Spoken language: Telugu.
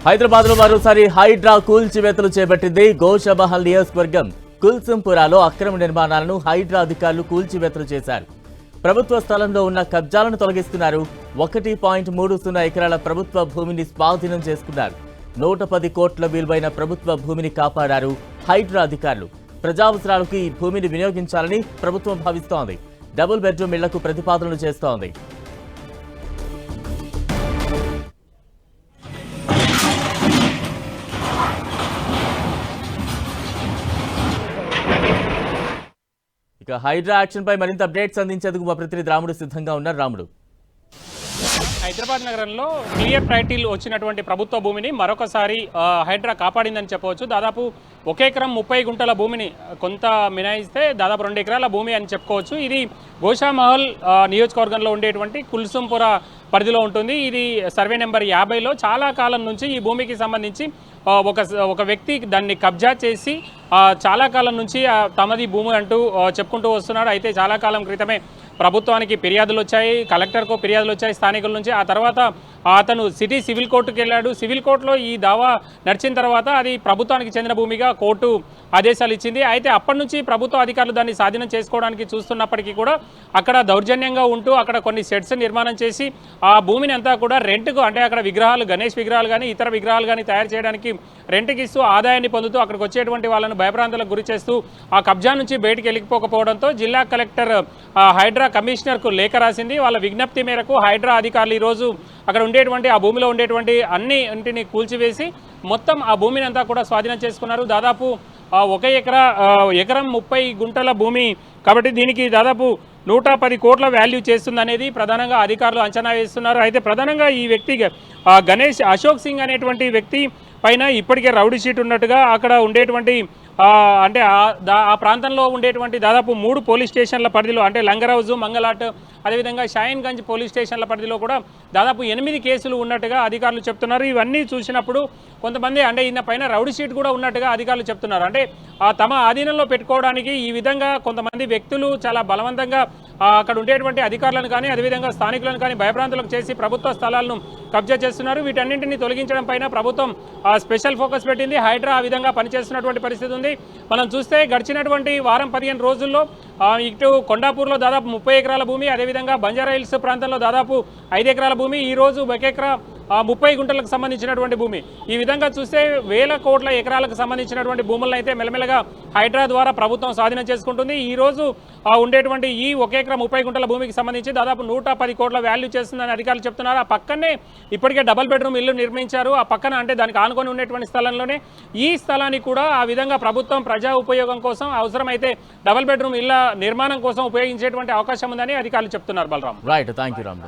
హైదరాబాద్ లో మరోసారి హైడ్రా కూల్చివేతలు చేపట్టింది. గోషామహల్ నియోజకవర్గం కుల్సంపురాలో అక్రమ నిర్మాణాలను హైడ్రా అధికారులు కూల్చివేతలు చేశారు. ప్రభుత్వ స్థలంలో ఉన్న కబ్జాలను తొలగిస్తున్నారు. 1.30 ఎకరాల ప్రభుత్వ భూమిని స్వాధీనం చేసుకున్నారు. 110 కోట్ల విలువైన ప్రభుత్వ భూమిని కాపాడారు హైడ్రా అధికారులు. ప్రజావసరాలకు ఈ భూమిని వినియోగించాలని ప్రభుత్వం భావిస్తోంది. డబుల్ బెడ్రూమ్ ఇళ్లకు ప్రతిపాదనలు చేస్తోంది. ఇక హైడ్రా యాక్షన్ పై మరింత అప్డేట్స్ అందించేందుకు మా ప్రతినిధి రాముడు సిద్ధంగా ఉన్నారు. రాముడు, హైదరాబాద్ నగరంలో క్లియర్ టైటిల్ వచ్చినటువంటి ప్రభుత్వ భూమిని మరొకసారి హైడ్రా కాపాడిందని చెప్పవచ్చు. దాదాపు 1 ఎకరం 30 గుంటల భూమిని కొంత మినాయిస్తే దాదాపు 2 ఎకరాల భూమి అని చెప్పుకోవచ్చు. ఇది గోషామహల్ నియోజకవర్గంలో ఉండేటువంటి కుల్సంపుర పరిధిలో ఉంటుంది. ఇది సర్వే నెంబర్ 50లో చాలా కాలం నుంచి ఈ భూమికి సంబంధించి ఒక వ్యక్తి దాన్ని కబ్జా చేసి చాలా కాలం నుంచి తమది భూమి అంటూ చెప్పుకుంటూ వస్తున్నాడు. అయితే చాలా కాలం క్రితమే ప్రభుత్వానికి ఫిర్యాదులు వచ్చాయి, కలెక్టర్కు ఫిర్యాదులు వచ్చాయి స్థానికుల నుంచి. ఆ తర్వాత అతను సిటీ సివిల్ కోర్టుకు వెళ్ళాడు. సివిల్ కోర్టులో ఈ దావా నడిచిన తర్వాత అది ప్రభుత్వానికి చెందిన భూమిగా కోర్టు ఆదేశాలు ఇచ్చింది. అయితే అప్పటి నుంచి ప్రభుత్వ అధికారులు దాన్ని స్వాధీనం చేసుకోవడానికి చూస్తున్నప్పటికీ కూడా అక్కడ దౌర్జన్యంగా ఉంటూ అక్కడ కొన్ని షెడ్స్ నిర్మాణం చేసి ఆ భూమిని అంతా కూడా రెంట్కు, అంటే అక్కడ విగ్రహాలు, గణేష్ విగ్రహాలు కానీ ఇతర విగ్రహాలు కానీ తయారు చేయడానికి రెంట్కి ఇస్తూ ఆదాయాన్ని పొందుతూ అక్కడికి వచ్చేటువంటి వాళ్ళను భయభ్రాంతులకు గురి చేస్తూ ఆ కబ్జా నుంచి బయటికి వెళ్ళిపోకపోవడంతో జిల్లా కలెక్టర్ హైడ్రా కమిషనర్కు లేఖ రాసింది. వాళ్ళ విజ్ఞప్తి మేరకు హైడ్రా అధికారులు ఈరోజు అక్కడ ఉండేటువంటి ఆ భూమిలో ఉండేటువంటి అన్నింటిని కూల్చివేసి మొత్తం ఆ భూమిని అంతా కూడా స్వాధీనం చేసుకున్నారు. దాదాపు 1 ఎకరం 30 గుంటల భూమి కాబట్టి దీనికి దాదాపు 110 కోట్ల వాల్యూ చేస్తుందనేది ప్రధానంగా అధికారులు అంచనా వేస్తున్నారు. అయితే ప్రధానంగా ఈ వ్యక్తి గణేష్ అశోక్ సింగ్ అనేటువంటి వ్యక్తి పైన ఇప్పటికే రౌడీ షీట్ ఉన్నట్టుగా అక్కడ ఉండేటువంటి అంటే ఆ ప్రాంతంలో ఉండేటువంటి దాదాపు 3 పోలీస్ స్టేషన్ల పరిధిలో, అంటే లంగరౌజు, మంగళాట్, అదేవిధంగా షాయిన్గంజ్ పోలీస్ స్టేషన్ల పరిధిలో కూడా దాదాపు 8 కేసులు ఉన్నట్టుగా అధికారులు చెప్తున్నారు. ఇవన్నీ చూసినప్పుడు కొంతమంది అంటే ఈయన పైన రౌడీ షీట్ కూడా ఉన్నట్టుగా అధికారులు చెప్తున్నారు. అంటే తమ ఆధీనంలో పెట్టుకోవడానికి ఈ విధంగా కొంతమంది వ్యక్తులు చాలా బలవంతంగా అక్కడ ఉండేటువంటి అధికారులను కానీ అదేవిధంగా స్థానికులను కానీ భయభ్రాంతులకు చేసి ప్రభుత్వ స్థలాలను కబ్జా చేస్తున్నారు. వీటన్నింటినీ తొలగించడం పైన ప్రభుత్వం స్పెషల్ ఫోకస్ పెట్టింది. హైడ్రా ఆ విధంగా పనిచేస్తున్నటువంటి పరిస్థితి ఉంది. మనం చూస్తే గడిచినటువంటి వారం 15 రోజుల్లో ఇటు కొండాపూర్లో దాదాపు 30 ఎకరాల భూమి, అదేవిధంగా బంజారా హిల్స్ ప్రాంతంలో దాదాపు 5 ఎకరాల భూమి, ఈరోజు 1 ఎకరా 30 గుంటలకు సంబంధించినటువంటి భూమి. ఈ విధంగా చూస్తే వేల కోట్ల ఎకరాలకు సంబంధించినటువంటి భూములను అయితే మెల్లమెల్లగా హైడ్రా ద్వారా ప్రభుత్వం స్వాధీనం చేసుకుంటుంది. ఈ రోజు ఉండేటువంటి ఈ 1 ఎకరా 30 గుంటల భూమికి సంబంధించి దాదాపు 110 కోట్ల వాల్యూ చేస్తుందని అధికారులు చెప్తున్నారు. ఆ పక్కనే ఇప్పటికే డబుల్ బెడ్రూమ్ ఇల్లు నిర్మించారు. ఆ పక్కన అంటే దానికి ఆనుకొని ఉండేటువంటి స్థలంలోనే ఈ స్థలాన్ని కూడా ఆ విధంగా ప్రభుత్వం ప్రజా ఉపయోగం కోసం అవసరమైతే డబుల్ బెడ్రూమ్ ఇళ్ల నిర్మాణం కోసం ఉపయోగించేటువంటి అవకాశం ఉందని అధికారులు చెప్తున్నారు. Balram, right, thank you Ram.